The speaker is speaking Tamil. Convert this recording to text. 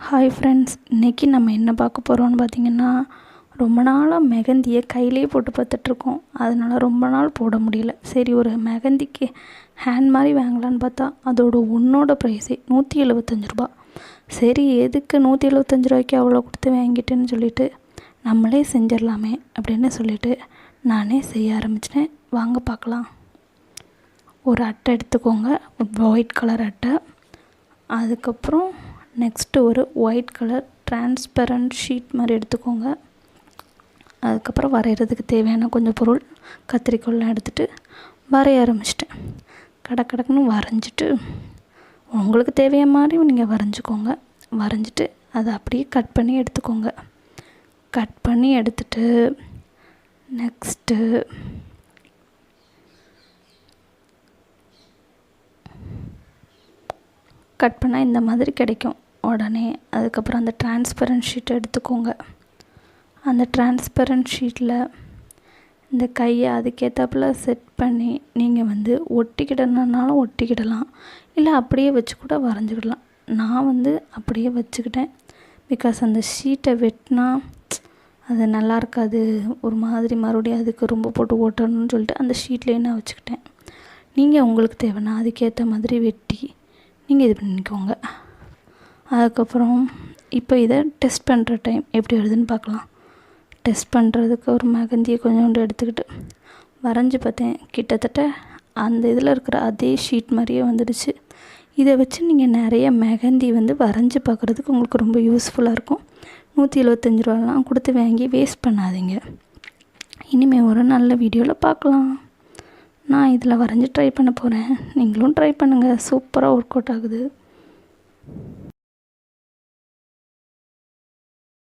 ஹாய் ஃப்ரெண்ட்ஸ், இன்றைக்கி நம்ம என்ன பார்க்க போகிறோம்னு பார்த்திங்கன்னா, ரொம்ப நாளாக மெஹந்தியை கையிலே போட்டு பார்த்துட்ருக்கோம். அதனால் ரொம்ப நாள் போட முடியல. சரி, ஒரு மெஹந்திக்கு ஹேண்ட் மாதிரி வாங்கலான்னு பார்த்தா அதோட ஒன்றோட ப்ரைஸே 175 ரூபா. சரி, எதுக்கு 175 ரூபாய்க்கு அவ்வளோ கொடுத்து வாங்கிட்டேன்னு சொல்லிவிட்டு நம்மளே செஞ்சிடலாமே அப்படின்னு சொல்லிவிட்டு நானே செய்ய ஆரம்பிச்சிட்டேன். வாங்க பார்க்கலாம். ஒரு அட்டை எடுத்துக்கோங்க, ஒயிட் கலர் அட்டை. அதுக்கப்புறம் நெக்ஸ்ட்டு ஒரு ஒயிட் கலர் டிரான்ஸ்பரண்ட் ஷீட் மாதிரி எடுத்துக்கோங்க. அதுக்கப்புறம் வரைகிறதுக்கு தேவையான கொஞ்சம் பொருள், கத்திரிக்கோல்லாம் எடுத்துகிட்டு வரைய ஆரம்பிச்சிட்டேன். கடக்குன்னு வரைஞ்சிட்டு உங்களுக்கு தேவையான மாதிரி நீங்கள் வரைஞ்சிக்கோங்க. வரைஞ்சிட்டு அதை அப்படியே கட் பண்ணி எடுத்துக்கோங்க. கட் பண்ணி எடுத்துட்டு நெக்ஸ்ட்டு கட் பண்ணால் இந்த மாதிரி கிடைக்கும் உடனே. அதுக்கப்புறம் அந்த டிரான்ஸ்பரண்ட் ஷீட்டை எடுத்துக்கோங்க. அந்த டிரான்ஸ்பரண்ட் ஷீட்டில் இந்த கையை அதுக்கேற்றாப்புல செட் பண்ணி நீங்கள் ஒட்டிக்கிடணுன்னாலும் ஒட்டிக்கிடலாம், இல்லை அப்படியே வச்சு கூட வரைஞ்சிக்கிடலாம். நான் அப்படியே வச்சுக்கிட்டேன். பிகாஸ் அந்த ஷீட்டை வெட்டினா அது நல்லா இருக்காது, ஒரு மாதிரி மறுபடியும் அதுக்கு ரொம்ப போட்டு ஓட்டணும்னு சொல்லிட்டு அந்த ஷீட்லேயே நான் வச்சுக்கிட்டேன். நீங்கள் உங்களுக்கு தேவைன்னா அதுக்கேற்ற மாதிரி வெட்டி நீங்கள் இது பண்ணிக்கோங்க. அதுக்கப்புறம் இப்போ இதை டெஸ்ட் பண்ணுற டைம் எப்படி வருதுன்னு பார்க்கலாம். டெஸ்ட் பண்ணுறதுக்கு ஒரு மெஹந்தியை கொஞ்சோண்டு எடுத்துக்கிட்டு வரைஞ்சி பார்த்தேன். கிட்டத்தட்ட அந்த இதில் இருக்கிற அதே ஷீட் மாதிரியே வந்துடுச்சு. இதை வச்சு நீங்கள் நிறைய மெஹந்தி வரைஞ்சி பார்க்குறதுக்கு உங்களுக்கு ரொம்ப யூஸ்ஃபுல்லாக இருக்கும். 175 ரூபாலாம் கொடுத்து வாங்கி வேஸ்ட் பண்ணாதீங்க. இனிமேல் ஒரு நல்ல வீடியோவில் பார்க்கலாம். நான் இதில் வரைஞ்சி ட்ரை பண்ண போகிறேன். நீங்களும் ட்ரை பண்ணுங்கள். சூப்பராக ஒர்க் அவுட் ஆகுது.